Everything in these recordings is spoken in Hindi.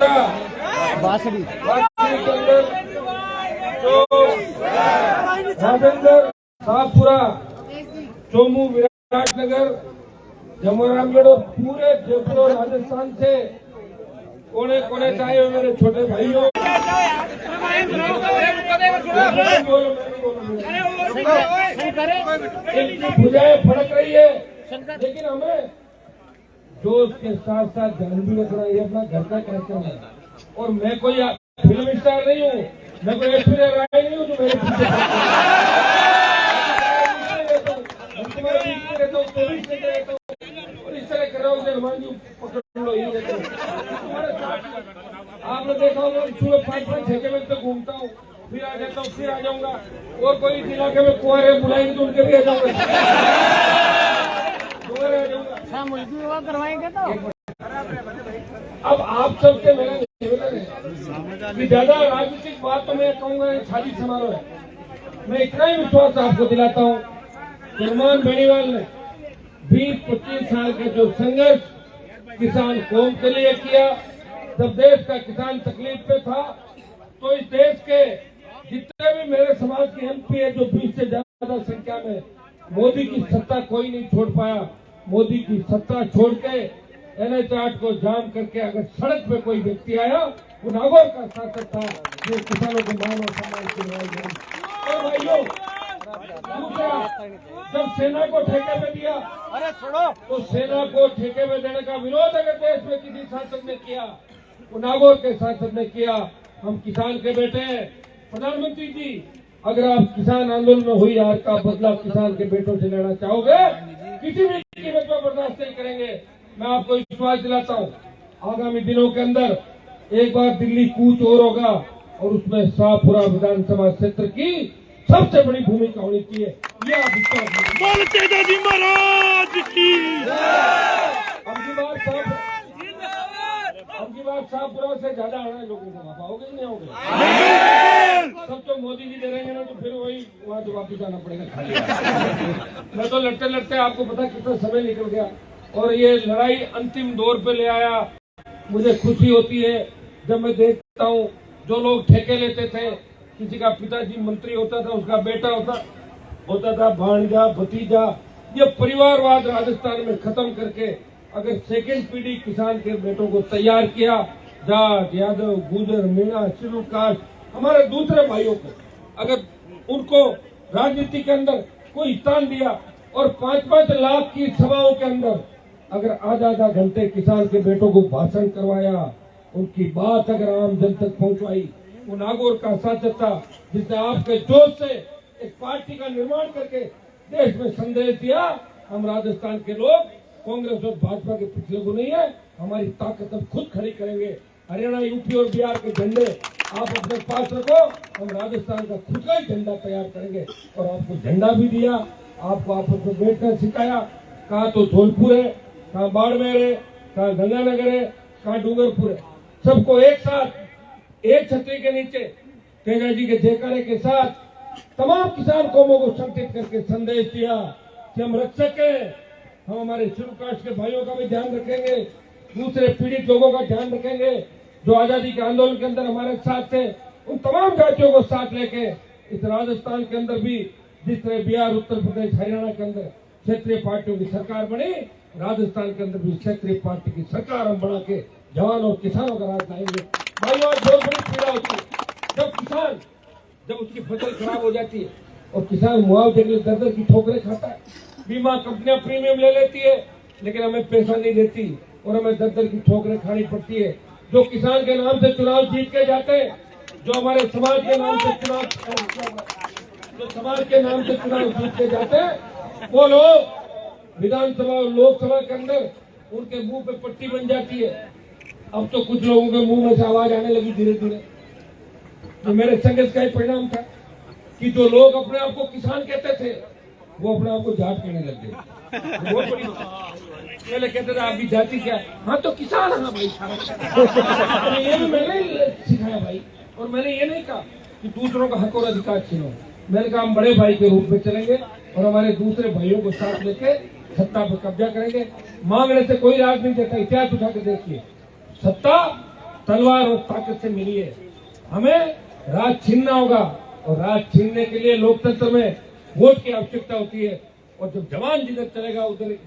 पूरा बांसुरी के अंदर जो राजेंद्र शाहपुरा, चोमू, विराटनगर, जमोरामगढ़ और पूरे जयपुर और राजस्थान से कोने कोने से आए हुए मेरे छोटे भाइयों, इनकी भुजाएं फड़क रही है, लेकिन हमें जोश के साथ साथ ध्यान भी रखना है। ये अपना घर का कार्यक्रम है और मैं कोई फिल्म स्टार नहीं हूँ, मैं कोई ऐश्वर्या राय नहीं हूँ जो मेरे पीछे तुम्हारे बीच में रहता हूँ, 24 घंटे रहता हूँ और इस तरह कर रहा हूँ कि हनुमान जी पकड़ लो, यही रहता हूँ। आपने देखा होगा सुबह 5-5 6 बजे तक घूमता हूँ, फिर आ जाता हूँ, फिर आ जाऊंगा और कोई इलाके में कुआरे बुलाएंगे तो उनके भी आ जाऊंगा, करवाएंगे तो। अब आप सबसे मेरा निवेदन है कि ज्यादा राजनीतिक बात तो मैं कहूंगा शादी समारोह है। मैं इतना ही विश्वास आपको दिलाता हूँ, हनुमान बेनीवाल ने 20-25 साल का जो संघर्ष किसान कौम के लिए किया, जब देश का किसान तकलीफ पे था, तो इस देश के जितने भी मेरे समाज के एमपी है, जो 20 से ज्यादा संख्या में, मोदी की सत्ता कोई नहीं छोड़ पाया। मोदी की सत्ता छोड़ के NH-8 को जाम करके अगर सड़क पे कोई व्यक्ति आया, वो नागौर का शासक था जो किसानों को मान और सम्मान की लड़ाई लड़ी। और भाइयों, जब सेना को ठेके पे दिया, अरे छोड़ो, तो सेना को ठेके पे देने का विरोध अगर देश में किसी शासक ने किया, वो नागौर के शासक ने किया। हम किसान के बेटे हैं। प्रधानमंत्री जी, अगर आप किसान आंदोलन में हुई हार का बदला किसान के बेटों से लेना चाहोगे, किसी भी कीमत पर बर्दाश्त नहीं करेंगे। मैं आपको विश्वास दिलाता हूँ, आगामी दिनों के अंदर एक बार दिल्ली कूच और होगा और उसमें शाहपुरा विधानसभा क्षेत्र की सबसे बड़ी भूमिका होनी चाहिए। ये आप विश्वास जी महाराज की अब की बात शाहपुरा से ज्यादा आना है लोगों को, वहाँ होगे नहीं होगे? सब तो मोदी जी दे रहेंगे ना, तो फिर वही वहाँ तो वापिस आना पड़ेगा खाली। मैं तो लड़ते लड़ते आपको पता कितना समय निकल गया और ये लड़ाई अंतिम दौर पे ले आया। मुझे खुशी होती है जब मैं देखता हूँ जो लोग ठेके लेते थे, किसी का पिताजी मंत्री होता था, उसका बेटा होता था, भांजा भतीजा, ये परिवारवाद राजस्थान में खत्म करके अगर सेकेंड पीढ़ी किसान के बेटों को तैयार किया, जाट, यादव, गुजर, मीणा, शेड्यूल कास्ट, हमारे दूसरे भाइयों को अगर उनको राजनीति के अंदर कोई स्थान दिया और 5-5 लाख की सभाओं के अंदर अगर आधा घंटे किसान के बेटों को भाषण करवाया, उनकी बात अगर आम जन तक पहुंचवाई, वो नागौर का शासक था जिसने आपके जोश से एक पार्टी का निर्माण करके देश में संदेश दिया, हम राजस्थान के लोग कांग्रेस और भाजपा के पिछले को नहीं है, हमारी ताकत हम खुद खड़ी करेंगे। हरियाणा, यूपी और बिहार के झंडे आप अपने पास रखो, हम राजस्थान का खुद का ही झंडा तैयार करेंगे। और आपको झंडा भी दिया, आपको आपस में बैठना सिखाया, कहाँ तो धौलपुर है, कहाँ बाड़मेर है, कहाँ गंगानगर है, कहाँ डूंगरपुर है, सबको एक साथ एक छतरी के नीचे तेजा जी के जयकारे के साथ तमाम किसान कौमों को संगठित करके संदेश दिया कि हम रक्षक हैं, हम हमारे शेड्यूल कास्ट के भाइयों का भी ध्यान रखेंगे, दूसरे पीड़ित लोगों का ध्यान रखेंगे जो आजादी के आंदोलन के अंदर हमारे साथ थे। उन तमाम जातियों को साथ लेके इस राजस्थान के अंदर भी जिस तरह बिहार, उत्तर प्रदेश, हरियाणा के अंदर क्षेत्रीय पार्टियों की सरकार बनी, राजस्थान के अंदर भी क्षेत्रीय पार्टी की सरकार हम बना के जवान और किसानों का राज लाएंगे। भाइयों, आज बहुत बड़ी पीड़ा होती है जब उसकी फसल खराब हो जाती है और किसान मुआवजे के लिए दर की ठोकरें खाता है। बीमा कंपनियां प्रीमियम ले लेती है लेकिन हमें पैसा नहीं देती और हमें दर की ठोकरें खानी पड़ती है। जो किसान के नाम से चुनाव जीत के जाते हैं, जो हमारे समाज के नाम से चुनाव जीत के जाते हैं, वो लोग विधानसभा और लोकसभा के अंदर उनके मुंह पे पट्टी बन जाती है। अब तो कुछ लोगों के मुंह में से आवाज आने लगी धीरे धीरे। तो मेरे संघर्ष का ही परिणाम था कि जो लोग अपने आप को किसान कहते थे, वो अपने आप को जाट कहने लग गए। बहुत बड़ी पहले कहते थे आपकी जाति क्या? हाँ तो किसान है भाई। ये भी मैंने सिखाया भाई, और मैंने ये नहीं कहा कि दूसरों का हक और अधिकार छीनो। मैंने कहा हम बड़े भाई के रूप में चलेंगे और हमारे दूसरे भाइयों को साथ लेके सत्ता पर कब्जा करेंगे। मांगने से कोई राज नहीं देता। इतिहास उठा के देखिए, सत्ता तलवार और ताकत से मिली है। हमें राज छीनना होगा और राज छीनने के लिए लोकतंत्र में वोट की आवश्यकता होती है और जब जवान जिधर चलेगा उधर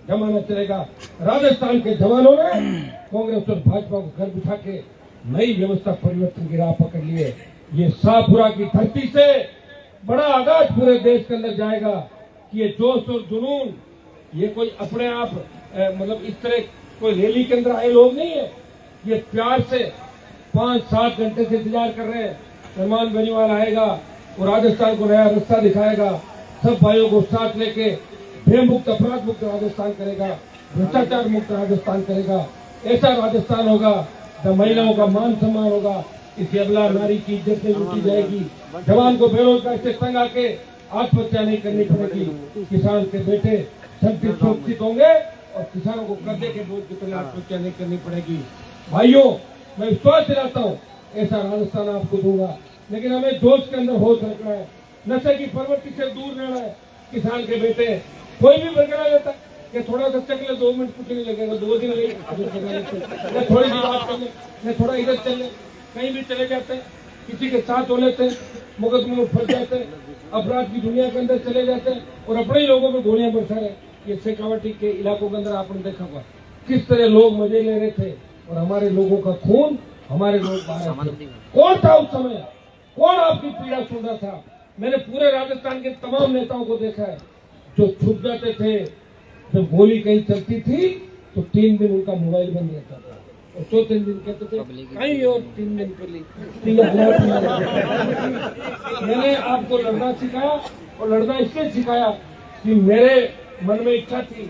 जमाना चलेगा। राजस्थान के जवानों ने कांग्रेस और भाजपा को घर बिठा के नई व्यवस्था परिवर्तन की राह पकड़ ली है। ये शाहपुरा की धरती से बड़ा आगाज पूरे देश के अंदर जाएगा कि ये जोश और जुनून ये कोई अपने आप मतलब इस तरह कोई रैली के अंदर आए लोग नहीं है। ये प्यार से 5-7 घंटे से इंतजार कर रहे हैं। सलमान बेनीवाल आएगा और राजस्थान को नया रास्ता दिखाएगा। सब भाइयों को साथ लेके भयमुक्त अपराध मुक्त राजस्थान करेगा, भ्रष्टाचार मुक्त राजस्थान करेगा। ऐसा राजस्थान होगा जब महिलाओं का मान सम्मान होगा, इस अबला नारी की इज्जत नहीं लूटी जाएगी, जवान को बेरोजगार से तंग आके आत्महत्या नहीं करनी पड़ेगी, किसान के बेटे संतुष्ट सुरक्षित होंगे और किसानों को कर्जे के बोझ की तरह आत्महत्या नहीं करनी पड़ेगी। भाइयों, मैं विश्वास दिलाता हूँ ऐसा राजस्थान आपको दूंगा, लेकिन हमें जोश के अंदर होश रखना है, नशे की प्रवृत्ति से दूर रहना है। किसान के बेटे कोई भी बरकरार रहता कि थोड़ा सा चल ले, 2 मिनट कुछ नहीं लगेगा, 2 दिन लगेगा, थोड़ी सी बात कर ले, थोड़ा इधर चल ले, कहीं भी चले जाते हैं, किसी के साथ हो लेते हैं, मुकदमे में फंस जाते हैं, अपराध की दुनिया के अंदर चले जाते हैं और अपने ही लोगों पे गोलियां बरसा रहे। ये शेखावटी के इलाकों के अंदर आपने देखा होगा किस तरह लोग मजे ले रहे थे और हमारे लोगों का खून, हमारे लोग बाहर थे। कौन था उस समय? कौन आपकी पीड़ा सुन रहा था? मैंने पूरे राजस्थान के तमाम नेताओं को देखा है जो छुप जाते थे। जब गोली कहीं चलती थी तो 3 दिन उनका मोबाइल बंद रहता था और 2-3 दिन कहते थे कहीं और 3 दिन पहले। मैंने आपको लड़ना सिखाया और लड़ना इसलिए सिखाया कि मेरे मन में इच्छा थी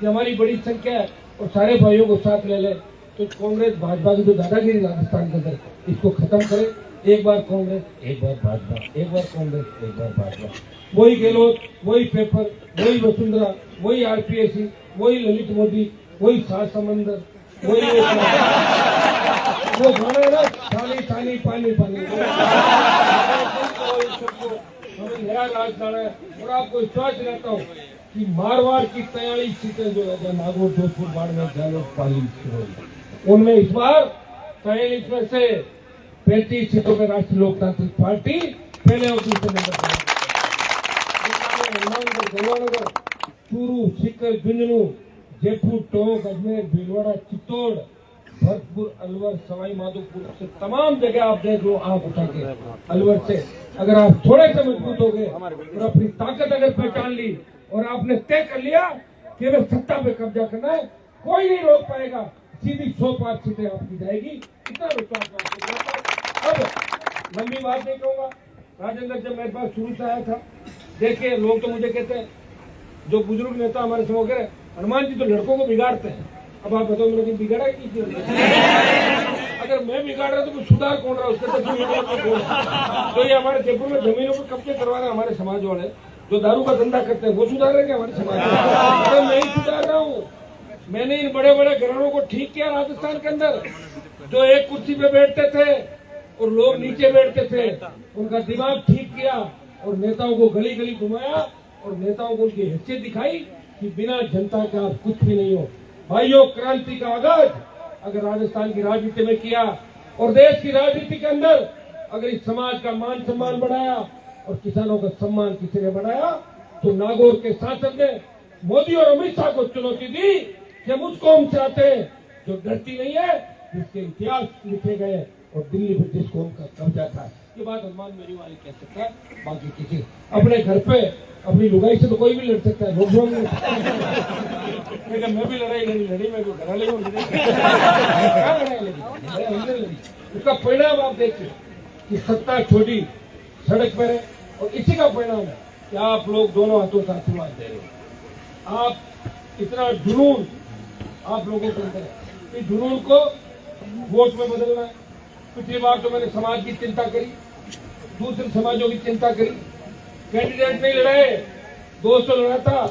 कि हमारी बड़ी संख्या है और सारे भाइयों को साथ ले ले तो कांग्रेस भाजपा की जो दादागिरी राजस्थान के अंदर इसको खत्म करे। एक बार कांग्रेस, एक बार भाजपा, एक बार कांग्रेस, एक बार भाजपा। वही गहलोत, वही पेपर, वही वसुंधरा, वही आरपीएससी, वही ललित मोदी, वही सात समंदर, वही वो गाना है ना, थाली थाली पानी पानी। हमें नया राजस्थान है और आपको विश्वास दिलाता हूँ कि मारवाड़ की 43 सीटें जो है नागौर, जोधपुर, बाड़मेर, जालौर, पाली, उनमें इस बार 43 में से 35 सीटों में राष्ट्रीय लोकतांत्रिक पार्टी पहले और दूसरे नंबर पर। गंगानगर, चूरू, सीकर, झुंझुनू, जयपुर, टोंक, अजमेर, भीलवाड़ा, चित्तौड़, भरतपुर, अलवर, सवाई माधोपुर से तमाम जगह आप देख लो, आप उठा के अलवर से अगर आप थोड़े से मजबूत हो गए और अपनी ताकत अगर पहचान ली और आपने तय कर लिया कि हमें सत्ता पे कब्जा करना है, कोई नहीं रोक पाएगा। सीधी 105 सीटें आपकी जाएगी, इतना विश्वास। अब लंबी बात नहीं कहूंगा। राजेंद्र जब मेरे पास शुरू से आया था, देखिए लोग तो मुझे कहते हैं, जो बुजुर्ग नेता हमारे समूह कह रहे हनुमान जी तो लड़कों को बिगाड़ते हैं। अब आप बताओ मैंने बिगाड़ा है? अगर मैं बिगाड़ रहा तो सुधार कौन रहा उसके तो ये हमारे जयपुर में जमीनों पर कब्जे करवा रहे हमारे समाज वाले जो दारू का धंधा करते हैं, वो सुधार रहे हमारे समाज में? अगर मैं ही सुधार रहा हूँ। मैंने इन बड़े बड़े घरानों को ठीक किया राजस्थान के अंदर, जो एक कुर्सी पे बैठते थे और लोग नीचे बैठते थे, उनका दिमाग ठीक किया और नेताओं को गली गली घुमाया और नेताओं को उनकी हैसियत दिखाई कि बिना जनता के आप कुछ भी नहीं हो। भाइयों, क्रांति का आगाज अगर राजस्थान की राजनीति में किया और देश की राजनीति के अंदर अगर इस समाज का मान सम्मान बढ़ाया और किसानों का सम्मान किसी ने बढ़ाया तो नागौर के सांसद ने मोदी और अमित शाह को चुनौती दी कि हम उस कौम से आते हैं जो डरती नहीं है, जिसके इतिहास लिखे गए और दिल्ली में जिस कौम का कब्जा था। ये बात हनुमान बेनीवाल कह सकता है, बाकी किसी अपने घर पे अपनी लुगाई से तो कोई भी लड़ सकता है, लोग लेकिन मैं भी लड़ाई लड़ी मैं भी घरा ले लड़ी। उसका परिणाम आप देखिए कि सत्ता छोड़ी, सड़क पर है और इसी का परिणाम है कि आप लोग दोनों हाथों से आशीर्वाद दे रहे हो। आप इतना जुनून आप लोगों के अंदर है, इस जुनून को वोट में बदलना है। पिछली बार तो मैंने समाज की चिंता करी, दूसरे समाजों की चिंता करी, कैंडिडेट नहीं लड़ाए, 200 लड़ा था,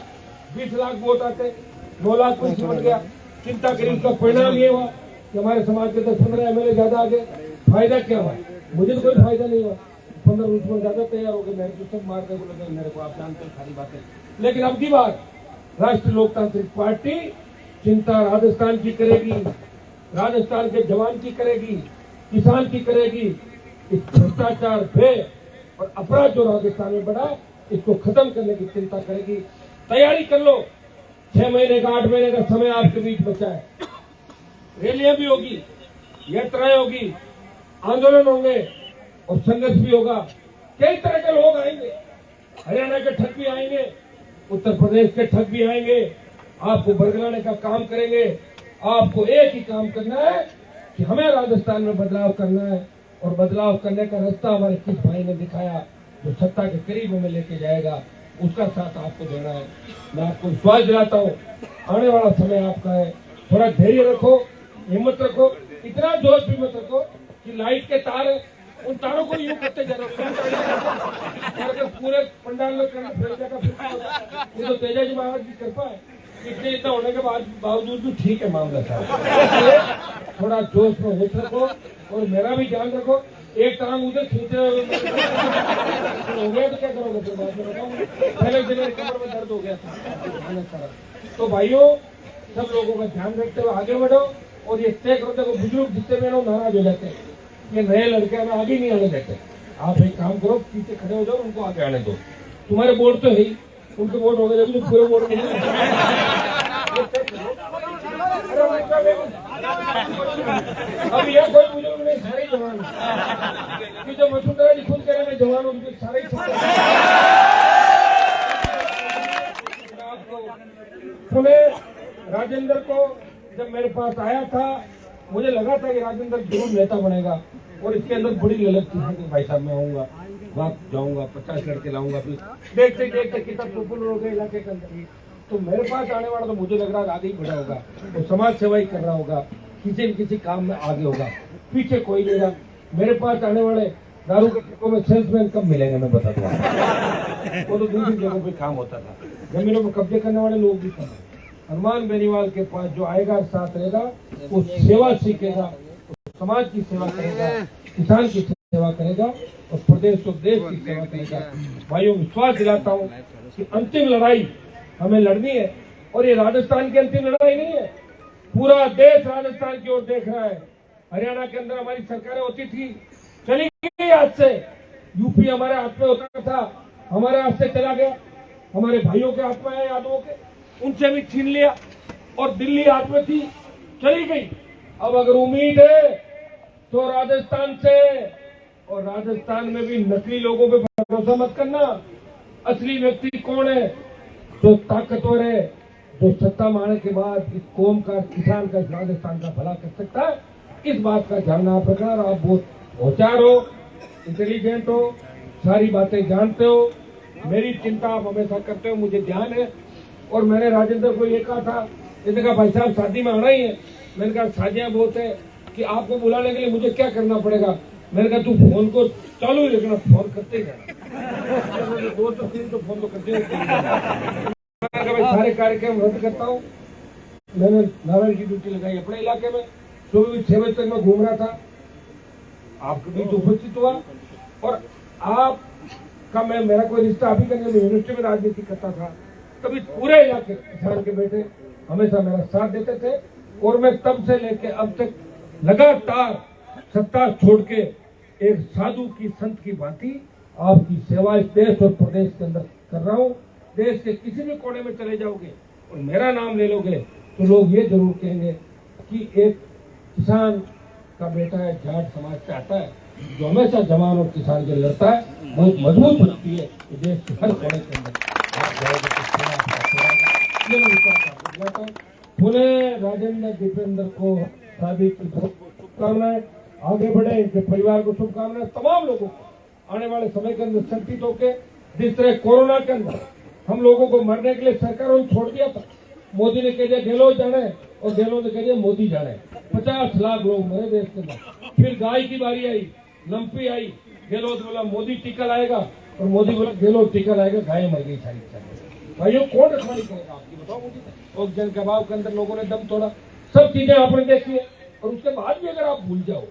20 लाख वोट आते, 9 लाख कुछ बढ़ गया। चिंता करी, उसका परिणाम ये हुआ कि हमारे समाज के 10-15 MLA ज्यादा आ गए। फायदा क्या हुआ? मुझे तो कोई फायदा नहीं हुआ। 15-20 में ज्यादा तैयार हो गए, मेरे को सब मार के बोले मेरे को, आप जानते हैं सारी बातें। लेकिन अब की बात राष्ट्रीय लोकतांत्रिक पार्टी चिंता राजस्थान की करेगी, राजस्थान के जवान की करेगी, किसान की करेगी। इस भ्रष्टाचार भय और अपराध जो राजस्थान में बढ़ा, इसको खत्म करने की चिंता करेगी। तैयारी कर लो, 6 महीने का 8 महीने का समय आपके बीच बचा है। रैलियां भी होगी, यात्राएं होगी, आंदोलन होंगे और संघर्ष भी होगा। कई तरह के लोग आएंगे, हरियाणा के ठग भी आएंगे, उत्तर प्रदेश के ठग भी आएंगे, आपको बरगलाने का काम करेंगे। आपको एक ही काम करना है कि हमें राजस्थान में बदलाव करना है, और बदलाव करने का रास्ता हमारे किस भाई ने दिखाया, जो सत्ता के करीब हमें लेके जाएगा, उसका साथ आपको देना है। मैं आपको विश्वास दिलाता हूँ, आने वाला समय आपका है। थोड़ा धैर्य रखो, हिम्मत रखो, इतना जोश भी मत रखो कि लाइट के तार है, उन तारों को यूं करते जा रहे हो, पूरे पंडाल में ये तो तेजा जी महाराज की कृपा है। इतना होने के बावजूद भी ठीक है मामला साहब। थोड़ा जोश में होश रखो और मेरा भी ध्यान रखो। एक टांग उधर खींचे हो गया तो क्या करोगे फिर बाद में बताऊंगा। पहले दिन मेरी कमर में दर्द हो गया था। तो भाइयों, सब लोगों का ध्यान रखते हुए आगे बढ़ो और ये तय करो। देखो बुजुर्ग जितने में नाराज हो जाते हैं, ये नए लड़के हमें आगे नहीं आने देते। आप एक काम करो, पीछे खड़े हो जाओ, उनको आगे आने दो। तुम्हारे वोट तो है ही, उनके वोट हो गए, पूरे वोट नहीं। अब यह कोई बुजुर्ग नहीं, सारे जवान कि जो वसुंधरा जी खुद कह रहे हैं जवान, उनके सारे पुणे राजेंद्र को जब मेरे पास आया था, मुझे लगा था कि राजेंद्र जरूर नेता बनेगा, और इसके अंदर बड़ी ललक थी कि भाई साहब मैं आऊंगा, वहां जाऊंगा, 50 लड़के लाऊंगा। फिर देखते देखते कितना पॉपुलर हो गए इलाके के अंदर। तो मेरे पास आने वाला तो मुझे लग रहा है आगे ही बढ़ा होगा, वो समाज सेवा ही कर रहा होगा, किसी न किसी काम में आगे होगा। पीछे कोई नहीं रहा। मेरे पास आने वाले दारू के ट्रकों में सेल्समैन कब मिलेंगे मैं बता दूंगा। वो तो दूसरी जगहों पे काम होता था। जमीनों पर कब्जे करने वाले लोग भी थे। हनुमान बेनीवाल के पास जो आएगा साथ रहेगा, वो सेवा सीखेगा, समाज की सेवा करेगा, किसान की सेवा करेगा और प्रदेश और देश की सेवा करेगा। भाइयों, विश्वास दिलाता हूँ कि अंतिम लड़ाई हमें लड़नी है, और ये राजस्थान की अंतिम लड़ाई नहीं है। पूरा देश राजस्थान की ओर देख रहा है। हरियाणा के अंदर हमारी सरकारें होती थी, चली गई हाथ से। यूपी हमारे हाथ में होता था, हमारे हाथ से चला गया। हमारे भाइयों के हाथ में है, यादवों के, उनसे भी छीन लिया। और दिल्ली हाथ में थी, चली गई। अब अगर उम्मीद है तो राजस्थान से, और राजस्थान में भी नकली लोगों पे भरोसा मत करना। असली व्यक्ति कौन है? जो ताकतवर है, जो सत्ता में आने के बाद इस कौम का, किसान का, राजस्थान का भला कर सकता है, इस बात का ध्यान आप रखना। आप बहुत होशियार हो, इंटेलिजेंट हो, सारी बातें जानते हो। मेरी चिंता आप हमेशा करते हो, मुझे ध्यान है। और मैंने राजेंद्र को ये कहा था, इसने कहा भाई साहब शादी में आना ही है। मैंने कहा शादियां बहुत है कि आपको बुलाने के लिए मुझे क्या करना पड़ेगा। मैंने कहा तू फोन को चालू ही रखना, फोन करते जाना। 2 तो 3 तो फोन तो करते ही। सारे कार्यक्रम रद्द करता हूँ। मैंने नारायण की ड्यूटी लगाई अपने इलाके में। सुबह भी 6 बजे तक मैं घूम रहा था, आपके बीच उपस्थित हुआ। और आपका मेरा कोई रिश्ता अभी करने में यूनिवर्सिटी में राजनीति करता था, तभी पूरे इलाके किसान के बेटे हमेशा मेरा साथ देते थे। और मैं तब से लेके अब तक लगातार सत्ता छोड़ के एक साधु की, संत की भांति आपकी सेवा इस देश और प्रदेश के अंदर कर रहा हूँ। देश के किसी भी कोने में चले जाओगे और मेरा नाम ले लोगे तो लोग ये जरूर कहेंगे कि एक किसान का बेटा है, जाट समाज से आता है, जो हमेशा जवान और किसान के लिए लड़ता है। बहुत मजबूत बनती है कि देश के हर कोने के अंदर आप जाओगे तो ये मैं विश्वास आपको दिलाता हूँ। पुणे राजेंद्र दीपेंद्र को शादी की बहुत शुभकामनाएं। आगे बढ़े, इनके परिवार को शुभकामनाएं। तमाम लोगों को आने वाले समय के अंदर संगठित होकर, जिस तरह कोरोना के अंदर हम लोगों को मरने के लिए सरकारों ने छोड़ दिया था, मोदी ने कह दिया गहलोत जाने, और गहलोत ने कह दिया मोदी जाने। 50 लाख लोग मरे देश के अंदर। फिर गाय की बारी आई, लंपी आई, गहलोत बोला मोदी टीका लाएगा, और मोदी बोला गहलोत टीका लाएगा, गाय मर गई सारी। भाइयों, कौन रखवाली करेगा आपकी, बताओ मुझे। और जन कबाब के अंदर लोगों ने दम तोड़ा, सब चीजें आपने देखी है। और उसके बाद भी अगर आप भूल जाओ,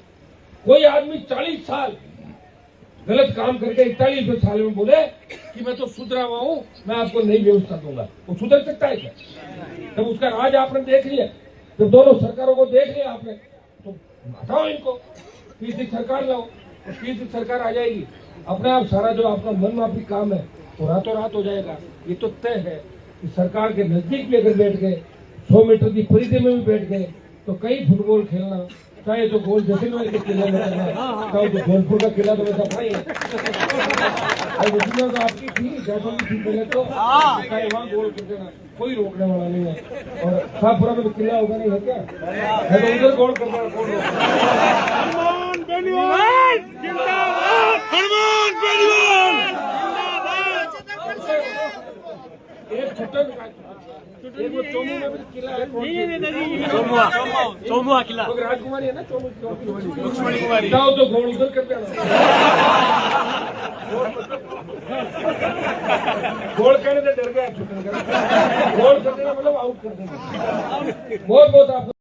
कोई आदमी 40 साल गलत काम करके 41वें साल में बोले कि मैं तो सुधरा हुआ हूँ, मैं आपको नई व्यवस्था दूंगा, वो सुधर सकता है क्या? तब उसका राज आपने देख लिया। जब दोनों सरकारों को देख लिया आपने तो हटाओ इनको, तीसरी सरकार लाओ, तीसरी सरकार आ जाएगी, अपने आप सारा जो आपका मनमाफी काम है वो रातों रात हो जाएगा। ये तो तय है कि सरकार के नजदीक भी अगर बैठ गए, 100 मीटर की परिधि में भी बैठ गए तो कई फुटबॉल खेलना, चाहे तो गोल जैसलमेर के किले में करना, चाहे तो जौनपुर का किला तो वैसा भाई है, तो आपकी थी जैसलमेर थी पहले तो चाहे वहाँ गोल कर देना, कोई रोकने वाला नहीं है। और शाहपुरा में तो किला होगा नहीं है क्या, है तो उधर गोल कर देना, कौन हनुमान बेनीवाल जिंदाबाद, हनुमान बेनीवाल एक छुट्टा एक वो चोमू में भी किला है, सोमुआ किला तो राजकुमारी है ना, चोमू की जाओ तो गोल उधर कर देना, गोल कहने से डर गया, गोल कर देना मतलब आउट कर देना। बहुत बहुत आप